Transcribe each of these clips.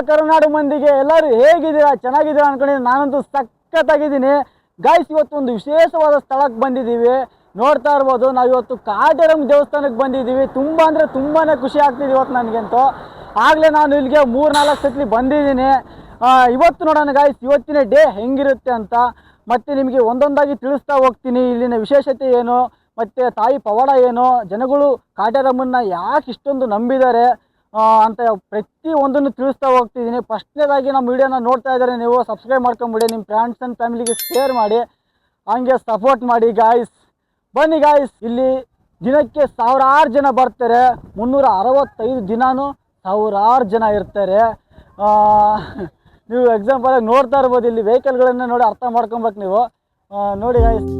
ಕರುನಾಡು ಮಂದಿಗೆ ಎಲ್ಲರೂ ಹೇಗಿದ್ದೀರಾ? ಚೆನ್ನಾಗಿದ್ದೀರಾ ಅನ್ಕೊಂಡಿದ್ದೀನಿ. ನಾನಂತೂ ಸಖತ್ತಾಗಿದ್ದೀನಿ ಗಾಯ್ಸ್. ಇವತ್ತು ಒಂದು ವಿಶೇಷವಾದ ಸ್ಥಳಕ್ಕೆ ಬಂದಿದ್ದೀವಿ. ನೋಡ್ತಾ ಇರ್ಬೋದು, ನಾವು ಇವತ್ತು ಕಾಟೇರಮ್ಮ ದೇವಸ್ಥಾನಕ್ಕೆ ಬಂದಿದ್ದೀವಿ. ತುಂಬ ಅಂದರೆ ತುಂಬಾ ಖುಷಿ ಆಗ್ತಿದೆ ಇವತ್ತು ನನಗಂತೂ. ಆಗಲೇ ನಾನು ಇಲ್ಲಿಗೆ 3-4 ಸತಿ ಬಂದಿದ್ದೀನಿ. ಇವತ್ತು ನೋಡೋಣ ಗಾಯ್ಸ್, ಇವತ್ತಿನ ಡೇ ಹೆಂಗಿರುತ್ತೆ ಅಂತ ಮತ್ತೆ ನಿಮಗೆ ಒಂದೊಂದಾಗಿ ತಿಳಿಸ್ತಾ ಹೋಗ್ತೀನಿ. ಇಲ್ಲಿನ ವಿಶೇಷತೆ ಏನು, ಮತ್ತು ತಾಯಿ ಪವಾಡ ಏನು, ಜನಗಳು ಕಾಟೇರಮ್ಮನ್ನ ಯಾಕೆ ಇಷ್ಟೊಂದು ನಂಬಿದ್ದಾರೆ ಅಂತ ಪ್ರತಿ ಒಂದನ್ನು ತಿಳಿಸ್ತಾ ಹೋಗ್ತಿದ್ದೀನಿ. ಫಸ್ಟ್ನೇದಾಗಿ ನಮ್ಮ ವಿಡಿಯೋನ ನೋಡ್ತಾ ಇದ್ದಾರೆ ನೀವು, ಸಬ್ಸ್ಕ್ರೈಬ್ ಮಾಡ್ಕೊಂಬಿಡಿ, ನಿಮ್ಮ ಫ್ರೆಂಡ್ಸ್ ಆ್ಯಂಡ್ ಫ್ಯಾಮಿಲಿಗೆ ಶೇರ್ ಮಾಡಿ, ಹಂಗೆ ಸಪೋರ್ಟ್ ಮಾಡಿ ಗಾಯ್ಸ್. ಬನ್ನಿ ಗಾಯ್ಸ್, ಇಲ್ಲಿ ದಿನಕ್ಕೆ ಸಾವಿರಾರು ಜನ ಬರ್ತಾರೆ. 365 ದಿನಾನು ಸಾವಿರಾರು ಜನ ಇರ್ತಾರೆ. ನೀವು ಎಕ್ಸಾಂಪಲಾಗಿ ನೋಡ್ತಾ ಇರ್ಬೋದು, ಇಲ್ಲಿ ವೆಹಿಕಲ್ಗಳನ್ನು ನೋಡಿ ಅರ್ಥ ಮಾಡ್ಕೊಬೇಕು ನೀವು. ನೋಡಿ ಗಾಯ್ಸ್,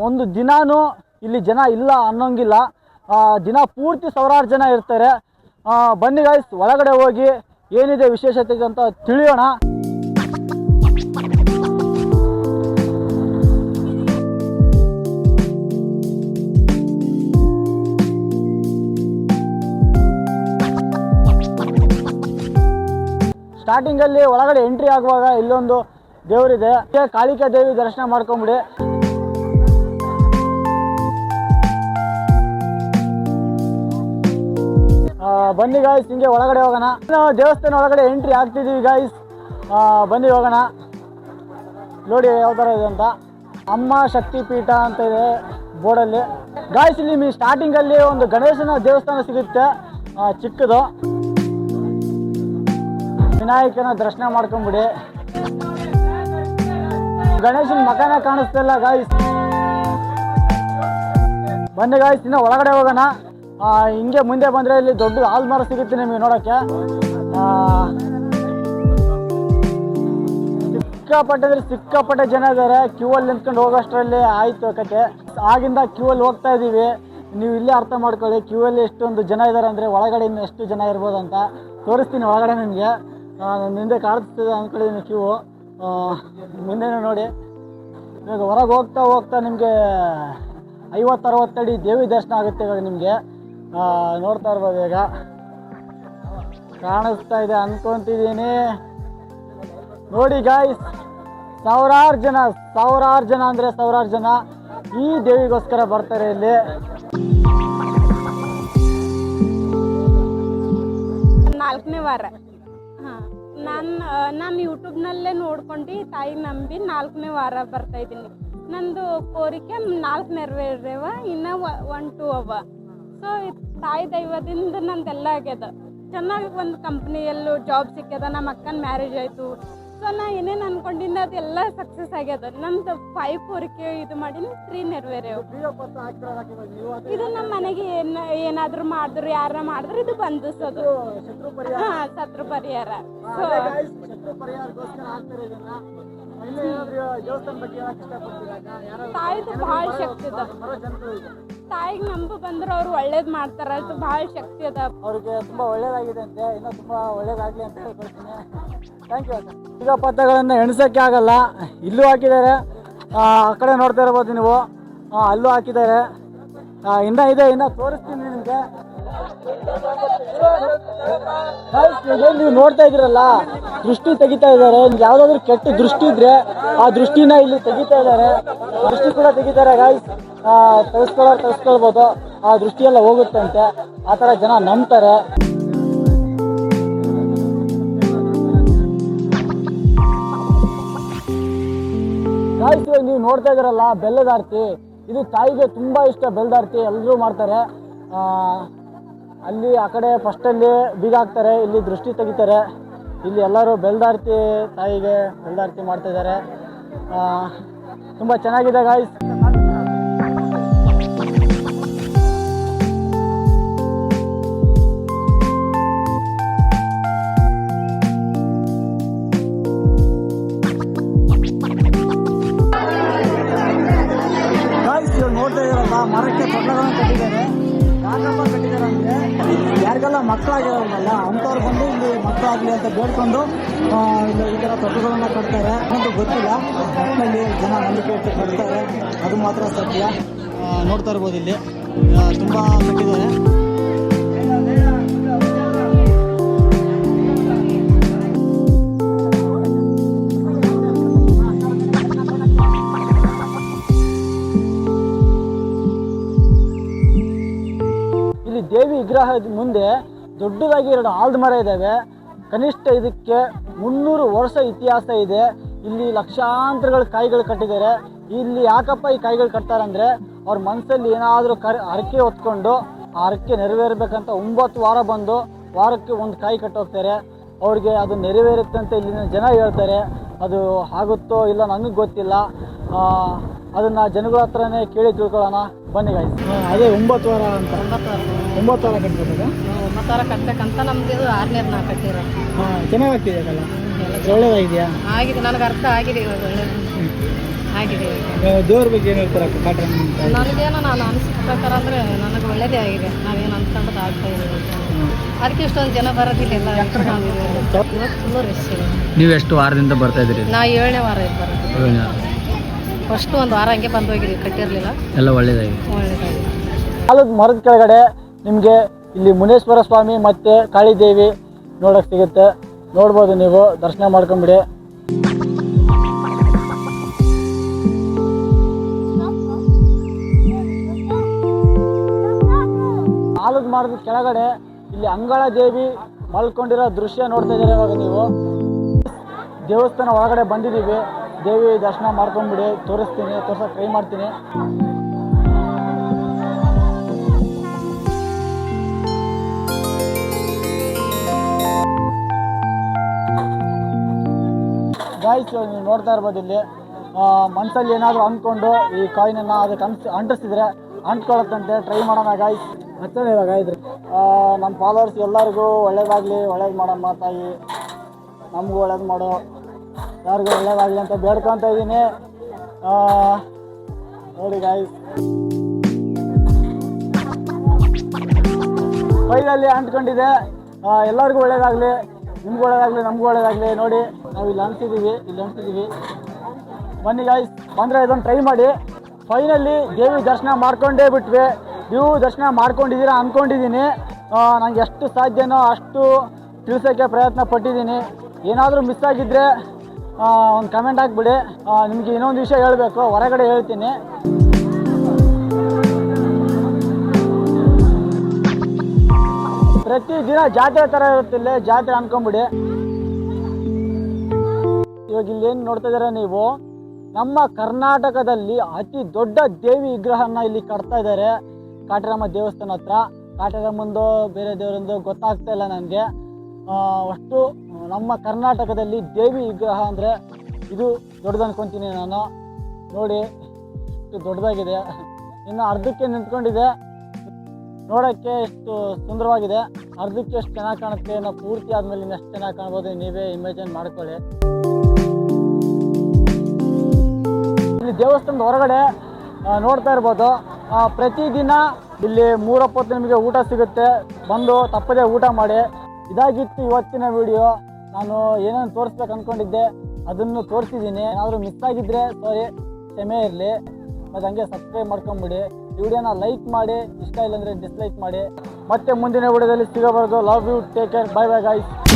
ಒಂದು ದಿನಾನು ಇಲ್ಲಿ ಜನ ಇಲ್ಲ ಅನ್ನೋಂಗಿಲ್ಲ. ದಿನ ಪೂರ್ತಿ ಸಾವಿರಾರು ಜನ ಇರ್ತಾರೆ. ಬನ್ನಿ ಗಾಯ್ಸ್, ಒಳಗಡೆ ಹೋಗಿ ಏನಿದೆ ವಿಶೇಷತೆ ಅಂತ ತಿಳಿಯೋಣ. ಸ್ಟಾರ್ಟಿಂಗಲ್ಲಿ ಒಳಗಡೆ ಎಂಟ್ರಿ ಆಗುವಾಗ ಇಲ್ಲೊಂದು ದೇವರಿದೆ, ಕಾಳಿಕಾ ದೇವಿ ದರ್ಶನ ಮಾಡ್ಕೊಂಬಿಡಿ. ಬನ್ನಿ ಗಾಯ್ಸ್, ಹಿಂಗೆ ಒಳಗಡೆ ಹೋಗೋಣ. ನಾವು ದೇವಸ್ಥಾನ ಒಳಗಡೆ ಎಂಟ್ರಿ ಆಗ್ತಿದ್ದೀವಿ ಗಾಯ್ಸ್. ಬನ್ನಿ ಹೋಗೋಣ. ನೋಡಿ ಯಾವ ಥರ ಇದೆ ಅಂತ. ಅಮ್ಮ ಶಕ್ತಿ ಪೀಠ ಅಂತ ಇದೆ ಬೋರ್ಡಲ್ಲಿ ಗಾಯ್ಸ್. ಇಲ್ಲಿ ಸ್ಟಾರ್ಟಿಂಗಲ್ಲಿ ಒಂದು ಗಣೇಶನ ದೇವಸ್ಥಾನ ಸಿಗುತ್ತೆ, ಚಿಕ್ಕದು. ವಿನಾಯಕನ ದರ್ಶನ ಮಾಡ್ಕೊಂಬಿಡಿ. ಗಣೇಶನ ಮಕನ ಕಾಣಿಸ್ತಿಲ್ಲ ಗಾಯ್ಸ್. ಬನ್ನಿ ಗಾಯ್ಸ್, ಇನ್ನು ಒಳಗಡೆ ಹೋಗೋಣ. ಹಿಂಗೆ ಮುಂದೆ ಬಂದರೆ ಇಲ್ಲಿ ದೊಡ್ಡ ಆಲ್ಮರ ಸಿಗುತ್ತೆ ನಿಮಗೆ ನೋಡೋಕ್ಕೆ. ಸಿಕ್ಕಾಪಟ್ಟೆ ಜನ ಇದ್ದಾರೆ. ಕ್ಯೂ ಅಲ್ಲಿ ನಿಂತ್ಕೊಂಡು ಹೋಗೋಷ್ಟರಲ್ಲಿ ಆಯಿತು ಕತೆ. ಆಗಿಂದ ಕ್ಯೂ ಅಲ್ಲಿ ಹೋಗ್ತಾ ಇದ್ದೀವಿ. ನೀವು ಇಲ್ಲೇ ಅರ್ಥ ಮಾಡ್ಕೊಳ್ಳಿ, ಕ್ಯೂ ಅಲ್ಲಿ ಎಷ್ಟೊಂದು ಜನ ಇದ್ದಾರೆ ಅಂದರೆ ಒಳಗಡೆ ಇನ್ನು ಎಷ್ಟು ಜನ ಇರ್ಬೋದು ಅಂತ ತೋರಿಸ್ತೀನಿ. ಒಳಗಡೆ ನಿಮಗೆ ಹಿಂದೆ ಕಾಣಿಸ್ತಿದೆ ಅಂದ್ಕೊಂಡಿದ್ದೀನಿ ಕ್ಯೂ. ಮುಂದೆನೇ ನೋಡಿ. ಇವಾಗ ಹೊರಗೆ ಹೋಗ್ತಾ ನಿಮಗೆ 50-60 ಅಡಿ ದೇವಿ ದರ್ಶನ ಆಗುತ್ತೆ ಇವಾಗ ನಿಮಗೆ. ನೋಡ್ತಾ ಇರ್ಬೋದು, ಈಗ ಕಾಣಿಸ್ತಾ ಇದೆ ಅನ್ಕೊಂತಿದ್ದೀನಿ. ನೋಡಿ ಗಾಯ್ಸ್, ಸಾವಿರಾರು ಜನ ಅಂದರೆ ಸಾವಿರಾರು ಜನ ಈ ದೇವಿಗೋಸ್ಕರ ಬರ್ತಾರೆ ಇಲ್ಲಿ. ನಾಲ್ಕನೇ ವಾರ ನಾನು ಯೂಟ್ಯೂಬ್ನಲ್ಲೇ ನೋಡ್ಕೊಂಡು ತಾಯಿ ನಂಬಿ 4ನೇ ವಾರ ಬರ್ತಾ ಇದ್ದೀನಿ. ನಂದು ಕೋರಿಕೆ 4 ನೆರವೇರ್ಯವ, ಇನ್ನು 1-2 ಅವ. ಸೊ ತಾಯಿ ದೈವದಿಂದ ನಂದೆಲ್ಲ ಆಗ್ಯದ. ಚೆನ್ನಾಗಿ ಒಂದು ಕಂಪ್ನಿಯಲ್ಲೂ ಜಾಬ್ ಸಿಕ್ಕ್ಯದ. ನಮ್ಮ ಅಕ್ಕನ ಮ್ಯಾರೇಜ್ ಆಯಿತು. ಸೊ ನಾ ಏನೇನು ಅನ್ಕೊಂಡಿದ್ದೆ ಅದೆಲ್ಲ ಸಕ್ಸಸ್ ಆಗ್ಯದ. ನಂದು 5 ಕೋರಿಕೆ ಇದು ಮಾಡೀನಿ, 3 ನೆರವೇರ್ಯವ. ಇದು ನಮ್ಮ ಮನೆಗೆ ಏನಾದರೂ ಮಾಡಿದ್ರು, ಯಾರ ಮಾಡಿದ್ರು ಇದು ಬಂಧಿಸೋದು. ಶತ್ರು ಪರಿಹಾರ. ತಾಯಿದು ಭಾಳ ಶಕ್ತಿ ಅದ. ತಾಯಿಗೆ ನಂಬು ಬಂದ್ರೆ ಅವ್ರು ಒಳ್ಳೇದು ಮಾಡ್ತಾರ. ಅದು ಭಾಳ ಶಕ್ತಿ ಅದ. ಅವ್ರಿಗೆ ತುಂಬ ಒಳ್ಳೇದಾಗಿದೆ ಅಂತೆ. ಇನ್ನೂ ತುಂಬ ಒಳ್ಳೇದಾಗಲಿ ಅಂತ ಹೇಳ್ಕೊಳ್ತೀನಿ. Thank you. ಈಗ ಪತ್ರಗಳನ್ನು ಎಣಿಸೋಕ್ಕೆ ಆಗಲ್ಲ. ಇಲ್ಲೂ ಹಾಕಿದ್ದಾರೆ, ಆ ಕಡೆ ನೋಡ್ತಾ ಇರ್ಬೋದು ನೀವು, ಅಲ್ಲೂ ಹಾಕಿದ್ದಾರೆ. ಇನ್ನು ತೋರಿಸ್ತೀನಿ ನಿಮಗೆ. ನೀವು ನೋಡ್ತಾ ಇದ್ದೀರಲ್ಲ, ದೃಷ್ಟಿ ತೆಗಿತಾ ಇದ್ದಾರೆ. ಯಾವುದಾದ್ರೂ ಕೆಟ್ಟ ದೃಷ್ಟಿ ಇದ್ರೆ ಆ ದೃಷ್ಟಿನ ಇಲ್ಲಿ ತೆಗಿತಾ ಇದ್ದಾರೆ. ದೃಷ್ಟಿ ಕೂಡ ತೆಗಿತಾರೆ ಗಾಯ್ಸ್. ತೆಗೆಸ್ಕೊಳ್ಬೋದು. ಆ ದೃಷ್ಟಿಯೆಲ್ಲ ಹೋಗುತ್ತೆ ಅಂತೆ. ಆ ಥರ ಜನ ನಂಬ್ತಾರೆ. ಗಾಯ್ಸ್, ಇವಾಗ ನೀವು ನೋಡ್ತಾ ಇದ್ದೀರಲ್ಲ, ಬೆಲ್ಲದ ಆರತಿ. ಇದು ತಾಯಿಗೆ ತುಂಬ ಇಷ್ಟ. ಬೆಲ್ಲದ ಆರತಿ ಎಲ್ಲರೂ ಮಾಡ್ತಾರೆ. ಅಲ್ಲಿ ಆ ಕಡೆ ಫಸ್ಟಲ್ಲಿ ಬೀಗ ಹಾಕ್ತಾರೆ, ಇಲ್ಲಿ ದೃಷ್ಟಿ ತೆಗಿತಾರೆ. ಇಲ್ಲಿ ಎಲ್ಲರೂ ಬೆಲ್ದಾರ್ತಿ, ತಾಯಿಗೆ ಬೆಲ್ದಾರ್ತಿ ಮಾಡ್ತಾಯಿದ್ದಾರೆ. ತುಂಬ ಚೆನ್ನಾಗಿದೆ ಗಾಯ್ಸ್. ನೋಡ್ತಾ ಇದ್ದಾರಲ್ಲ, ಮರಕ್ಕೆ ತೊಟ್ಲಗಳನ್ನು ಕಟ್ಟಿದ್ದಾರೆ. ಯಾಕಪ್ಪ ಕಟ್ಟಿದ್ದಾರೆ ಅಂದರೆ, ಯಾರಿಗೆಲ್ಲ ಮಕ್ಕಳಾಗಿರೋಲ್ಲ ಅಂಥವ್ರು ಬಂದು ಇಲ್ಲಿ ಮಕ್ಕಳಾಗಲಿ ಅಂತ ಬೇಡ್ಕೊಂಡು ಇಲ್ಲಿ ಈ ಥರ ತೊಟ್ಟುಗಳನ್ನು ಕಟ್ತಾರೆ. ಅನ್ನೋದು ಗೊತ್ತಿಲ್ಲ. ಮಕ್ಕಳಲ್ಲಿ ಜನ ನಂಬಿಕೆ ಇಟ್ಟು ಕಟ್ತಾರೆ, ಅದು ಮಾತ್ರ ಸತ್ಯ. ನೋಡ್ತಾ ಇರ್ಬೋದು ಇಲ್ಲಿ ತುಂಬ ಕಟ್ಟಿದ್ದಾರೆ. ಇಲ್ಲಿ ದೇವಿ ವಿಗ್ರಹದ ಮುಂದೆ ದೊಡ್ಡದಾಗಿ 2 ಆಲದ ಮರ ಇದ್ದಾವೆ. ಕನಿಷ್ಠ ಇದಕ್ಕೆ 300 ವರ್ಷ ಇತಿಹಾಸ ಇದೆ. ಇಲ್ಲಿ ಲಕ್ಷಾಂತರಗಳ ಕಾಯಿಗಳು ಕಟ್ಟಿದ್ದಾರೆ. ಇಲ್ಲಿ ಯಾಕಪ್ಪ ಈ ಕಾಯಿಗಳು ಕಟ್ತಾರಂದರೆ ಅವ್ರ ಮನಸ್ಸಲ್ಲಿ ಏನಾದರೂ ಹರಕೆ ಹೊತ್ಕೊಂಡು ಆ ಹರಕೆ ನೆರವೇರಬೇಕಂತ 9 ವಾರ ಬಂದು ವಾರಕ್ಕೆ ಒಂದು ಕಾಯಿ ಕಟ್ಟೋಗ್ತಾರೆ. ಅವ್ರಿಗೆ ಅದು ನೆರವೇರುತ್ತೆ ಅಂತ ಇಲ್ಲಿನ ಜನ ಹೇಳ್ತಾರೆ. ಅದು ಆಗುತ್ತೋ ಇಲ್ಲ ನನಗೆ ಗೊತ್ತಿಲ್ಲ. ಅದನ್ನು ಜನಗಳ ಹತ್ರನೇ ಕೇಳಿ ತಿಳ್ಕೊಳ್ಳೋಣ ಬನ್ನಿ ಗಾಯ್ಸ್. ಅದೇ 9 ವಾರ ಅಂತ 9 ವಾರ ಕಟ್ಬೇಕು. 9 ವಾರ ಕಟ್ಟಬೇಕಂತ ನಮ್ದು ಇದು 6ನೇದು ನಾ ಕಟ್ಟಿರೋ. ಚೆನ್ನಾಗಾಗ್ತಿದೆಯಲ್ಲ, ಒಳ್ಳೇದಾಗಿದೆಯಾ? ಆಗಿದೆ, ನನಗೆ ಅರ್ಥ ಆಗಿದೆ ಇವಾಗ, ಒಳ್ಳೇದು ಆಗಿದೆ. ದೇವ್ರ ಬಗ್ಗೆ ಏನು ಹೇಳ್ತಾರೆ ಕಾಟ್ರ? ನನಗೇನೋ ನಾನು ಅನಿಸಿದ ಪ್ರಕಾರ ಅಂದರೆ ನನಗೆ ಒಳ್ಳೇದೇ ಆಗಿದೆ. ನಾವೇನು ಅನ್ಕೊಂಡದ್ದು ಆಗ್ತಾ ಇದೆ. ಅದಕ್ಕೆ ಇಷ್ಟೊಂದು ಜನ ಬರೋದಿಲ್ಲ. ಇವತ್ತು ಫುಲ್ಲು ರೆಸ್ ಇದೆ. ನೀವು ಎಷ್ಟು ವಾರದಿಂದ ಬರ್ತಾ ಇದ್ದೀರಿ? ನಾ 7ನೇ ವಾರ ಇದು ಬರೋದು. ಫಸ್ಟ್ ಒಂದು ವಾರ ಹಂಗೆ ಬಂದು ಹೋಗಿದ್ದೀವಿ, ಕಟ್ಟಿರಲಿಲ್ಲ. ಎಲ್ಲ ಒಳ್ಳೇದಾಗಿದೆ. ಒಳ್ಳೇದಾಗಿದೆ. ಆಲದ ಮರದ ಕೆಳಗಡೆ ನಿಮಗೆ ಇಲ್ಲಿ ಮುನೇಶ್ವರ ಸ್ವಾಮಿ ಮತ್ತು ಕಾಳಿದೇವಿ ನೋಡೋಕ್ಕೆ ಸಿಗುತ್ತೆ. ನೋಡ್ಬೋದು, ನೀವು ದರ್ಶನ ಮಾಡ್ಕೊಂಬಿಡಿ. ಆಲದ ಮರದ ಕೆಳಗಡೆ ಇಲ್ಲಿ ಅಂಗಳ ದೇವಿ ಮಲ್ಕೊಂಡಿರೋ ದೃಶ್ಯ ನೋಡ್ತಾ ಇದ್ದಾರೆ. ಇವಾಗ ನೀವು ದೇವಸ್ಥಾನ ಒಳಗಡೆ ಬಂದಿದ್ದೀವಿ. ದೇವಿ ದರ್ಶನ ಮಾಡ್ಕೊಂಡ್ಬಿಡಿ, ತೋರ್ಸೋಕೆ ಟ್ರೈ ಮಾಡ್ತೀನಿ. ಗಾಯ್ಸ್, ನೀವು ನೋಡ್ತಾ ಇರ್ಬೋದು ಇಲ್ಲಿ ಮನಸ್ಸಲ್ಲಿ ಏನಾದರೂ ಅಂದ್ಕೊಂಡು ಈ ಕಾಯಿನನ್ನು ಅದಕ್ಕೆ ಅಂಟಿಸಿದ್ರೆ ಅಂಟ್ಕೊಳತ್ತಂತೆ. ಟ್ರೈ ಮಾಡೋಣ ಗಾಯ್ಸ್. ಹಚ್ಚೋಣ ಇವಾಗ ಇದ್ರೆ ನಮ್ಮ ಫಾಲೋವರ್ಸ್ ಎಲ್ಲರಿಗೂ ಒಳ್ಳೇದಾಗಲಿ, ಒಳ್ಳೇದು ಮಾಡಮ್ಮ ತಾಯಿ, ನಮಗೂ ಒಳ್ಳೇದು ಮಾಡೋ, ಯಾರಿಗೂ ಒಳ್ಳೇದಾಗಲಿ ಅಂತ ಬೇಡ್ಕೊತ ಇದ್ದೀನಿ. ನೋಡಿ ಗಾಯ್ಸ್, ಕೈಯಲ್ಲಿ ಅಂಟ್ಕೊಂಡಿದೆ. ಎಲ್ಲರಿಗೂ ಒಳ್ಳೇದಾಗಲಿ, ನಿಮ್ಗೂ ಒಳ್ಳೇದಾಗಲಿ, ನಮಗೂ ಒಳ್ಳೇದಾಗಲಿ. ನೋಡಿ, ನಾವು ಇಲ್ಲಿ ಅಂಟಿಸಿದ್ದೀವಿ. ಬನ್ನಿ ಗಾಯ್ಸ್, ಬಂದರೆ ಇದನ್ನು ಟ್ರೈ ಮಾಡಿ. ಫೈನಲ್ಲಿ ದೇವಿ ದರ್ಶನ ಮಾಡ್ಕೊಂಡೇ ಬಿಟ್ವಿ. ನೀವು ದರ್ಶನ ಮಾಡ್ಕೊಂಡಿದ್ದೀರಾ ಅಂದ್ಕೊಂಡಿದ್ದೀನಿ. ನನಗೆ ಎಷ್ಟು ಸಾಧ್ಯನೋ ಅಷ್ಟು ತಿಳಿಸೋಕ್ಕೆ ಪ್ರಯತ್ನ ಪಟ್ಟಿದ್ದೀನಿ. ಏನಾದರೂ ಮಿಸ್ ಆಗಿದ್ದರೆ ಒಂದು ಕಮೆಂಟ್ ಹಾಕ್ಬಿಡಿ. ನಿಮಗೆ ಇನ್ನೊಂದು ವಿಷಯ ಹೇಳಬೇಕು, ಹೊರಗಡೆ ಹೇಳ್ತೀನಿ. ಪ್ರತಿದಿನ ಜಾತ್ರೆ ಥರ ಇರುತ್ತಿಲ್ಲ, ಜಾತ್ರೆ ಅನ್ಕೊಂಬಿಡಿ. ಇವಾಗ ಇಲ್ಲೇನು ನೋಡ್ತಾ ಇದ್ದೀರಾ ನೀವು, ನಮ್ಮ ಕರ್ನಾಟಕದಲ್ಲಿ ಅತಿ ದೊಡ್ಡ ದೇವಿ ವಿಗ್ರಹನ ಇಲ್ಲಿ ಕಟ್ತಾ ಇದ್ದಾರೆ ಕಾಟೇರಮ್ಮ ದೇವಸ್ಥಾನ ಹತ್ರ. ಕಾಟೇರಮ್ಮಂದು ಬೇರೆ ದೇವರಂದು ಗೊತ್ತಾಗ್ತಾ ಇಲ್ಲ ನನಗೆ. ಅಷ್ಟು ನಮ್ಮ ಕರ್ನಾಟಕದಲ್ಲಿ ದೇವಿ ವಿಗ್ರಹ ಅಂದರೆ ಇದು ದೊಡ್ಡದು ಅನ್ಕೊತೀನಿ ನಾನು. ನೋಡಿ, ಇಷ್ಟು ದೊಡ್ಡದಾಗಿದೆ. ಇನ್ನು ಅರ್ಧಕ್ಕೆ ನಿಂತ್ಕೊಂಡಿದೆ. ನೋಡೋಕ್ಕೆ ಎಷ್ಟು ಸುಂದರವಾಗಿದೆ. ಅರ್ಧಕ್ಕೆ ಎಷ್ಟು ಚೆನ್ನಾಗಿ ಕಾಣುತ್ತೆ, ನಾವು ಪೂರ್ತಿ ಆದಮೇಲೆ ಇನ್ನು ಎಷ್ಟು ಚೆನ್ನಾಗಿ ಕಾಣ್ಬೋದು ನೀವೇ ಇಮ್ಯಾಜಿನ್ ಮಾಡ್ಕೊಳ್ಳಿ. ಇಲ್ಲಿ ದೇವಸ್ಥಾನದ ಹೊರಗಡೆ ನೋಡ್ತಾ ಇರ್ಬೋದು, ಪ್ರತಿದಿನ ಇಲ್ಲಿ 3 ಹೊತ್ತು ನಿಮಗೆ ಊಟ ಸಿಗುತ್ತೆ. ಬಂದು ತಪ್ಪದೇ ಊಟ ಮಾಡಿ. ಇದಾಗಿತ್ತು ಇವತ್ತಿನ ವಿಡಿಯೋ. ನಾನು ಏನೇನು ತೋರಿಸ್ಬೇಕು ಅಂದ್ಕೊಂಡಿದ್ದೆ ಅದನ್ನು ತೋರಿಸಿದ್ದೀನಿ. ಏನಾದರೂ ಮಿಸ್ ಆಗಿದ್ದರೆ ಸಾರಿ, ಕ್ಷಮೆ ಇರಲಿ. ಮತ್ತು ಹಂಗೆ ಸಬ್ಸ್ಕ್ರೈಬ್ ಮಾಡ್ಕೊಂಬಿಡಿ. ವಿಡಿಯೋನ ಲೈಕ್ ಮಾಡಿ, ಇಷ್ಟ ಇಲ್ಲಾಂದರೆ ಡಿಸ್ಲೈಕ್ ಮಾಡಿ. ಮತ್ತೆ ಮುಂದಿನ ವಿಡಿಯೋದಲ್ಲಿ ಸಿಗೋವರೆಗೂ love you, take care, bye bye guys.